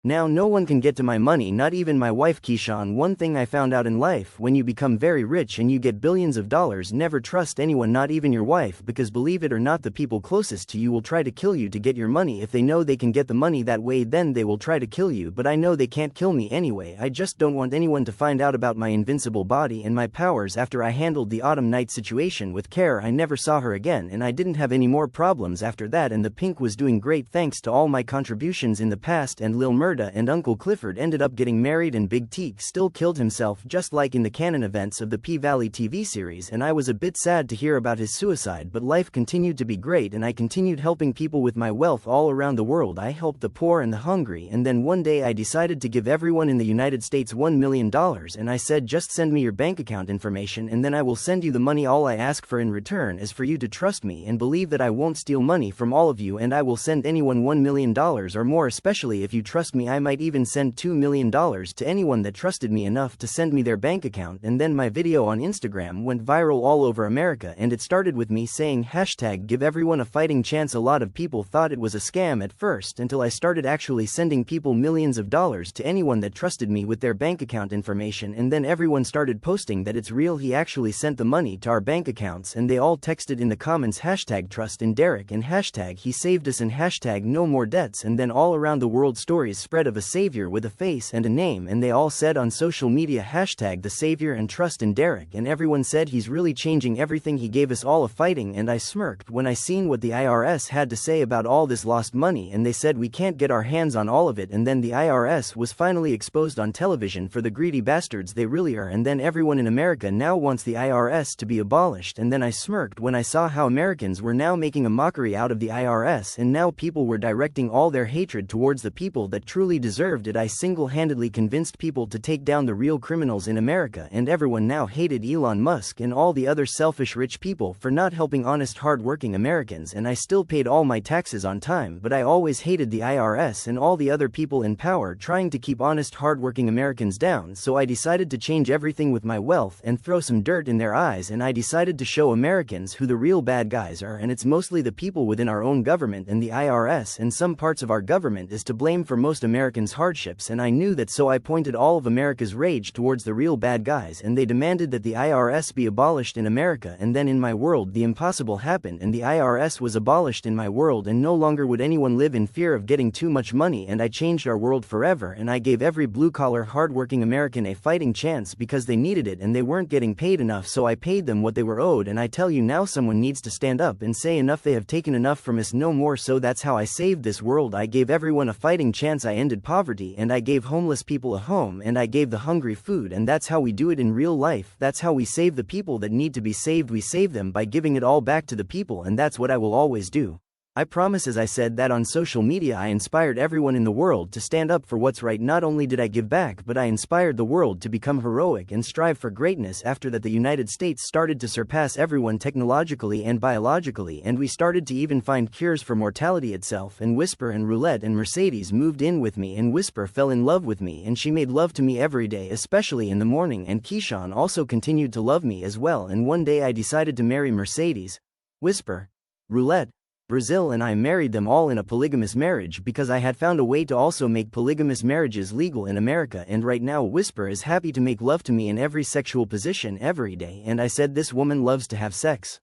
Now no one can get to my money, not even my wife Keyshawn. One thing I found out in life: when you become very rich and you get billions of dollars, never trust anyone, not even your wife, because believe it or not, the people closest to you will try to kill you to get your money. If they know they can get the money that way, then they will try to kill you, but I know they can't kill me anyway. I just don't want anyone to find out about my invincible body and my powers. After I handled the Autumn Night situation with care, I never saw her again, and I didn't have any more problems after that, and the Pink was doing great thanks to all my contributions in the past. And Lil Murda and Uncle Clifford ended up getting married, and Big Teak still killed himself just like in the canon events of the P-Valley TV series, and I was a bit sad to hear about his suicide, but life continued to be great and I continued helping people with my wealth all around the world. I helped the poor and the hungry, and then one day I decided to give everyone in the United States $1 million, and I said, just send me your bank account information and then I will send you the money. All I ask for in return is for you to trust me and believe that I won't steal money from all of you, and I will send anyone $1 million or more, especially if you trust me. I might even send $2 million to anyone that trusted me enough to send me their bank account. And then my video on Instagram went viral all over America, and it started with me saying hashtag give everyone a fighting chance. A lot of people thought it was a scam at first, until I started actually sending people millions of dollars to anyone that trusted me with their bank account information, and then everyone started posting that it's real, he actually sent the money to our bank accounts, and they all texted in the comments hashtag trust in Derrick and hashtag he saved us and hashtag no more debts. And then all around the world stories spread of a savior with a face and a name, and they all said on social media hashtag the savior and trust in Derrick, and everyone said he's really changing everything, he gave us all a fighting. And I smirked when I seen what the IRS had to say about all this lost money, and they said we can't get our hands on all of it. And then the IRS was finally exposed on television for the greedy bastards they really are, and then everyone in America now wants the IRS to be abolished. And then I smirked when I saw how Americans were now making a mockery out of the IRS, and now people were directing all their hatred towards the people that truly deserved it. I single-handedly convinced people to take down the real criminals in America, and everyone now hated Elon Musk and all the other selfish rich people for not helping honest hard-working Americans. And I still paid all my taxes on time, but I always hated the IRS and all the other people in power trying to keep honest hard-working Americans down. So I decided to change everything with my wealth and throw some dirt in their eyes, and I decided to show Americans who the real bad guys are, and it's mostly the people within our own government, and the IRS and some parts of our government is to blame for most Americans' hardships. And I knew that, so I pointed all of America's rage towards the real bad guys, and they demanded that the IRS be abolished in America. And then in my world the impossible happened, and the IRS was abolished in my world, and no longer would anyone live in fear of getting too much money, and I changed our world forever. And I gave every blue-collar hard-working American a fighting chance because they needed it and they weren't getting paid enough, so I paid them what they were owed. And I tell you now, someone needs to stand up and say enough, they have taken enough from us, no more. So that's how I saved this world. I gave everyone a fighting chance, I ended poverty, and I gave homeless people a home, and I gave the hungry food. And that's how we do it in real life. That's how we save the people that need to be saved. We save them by giving it all back to the people, and that's what I will always do. I promise. As I said that on social media, I inspired everyone in the world to stand up for what's right. Not only did I give back, but I inspired the world to become heroic and strive for greatness. After that, the United States started to surpass everyone technologically and biologically, and we started to even find cures for mortality itself. And Whisper and Roulette and Mercedes moved in with me, and Whisper fell in love with me, and she made love to me every day, especially in the morning. And Keyshawn also continued to love me as well. And one day I decided to marry Mercedes, Whisper, Roulette, Brazil, and I married them all in a polygamous marriage because I had found a way to also make polygamous marriages legal in America. And right now Whisper is happy to make love to me in every sexual position every day, and I said this woman loves to have sex.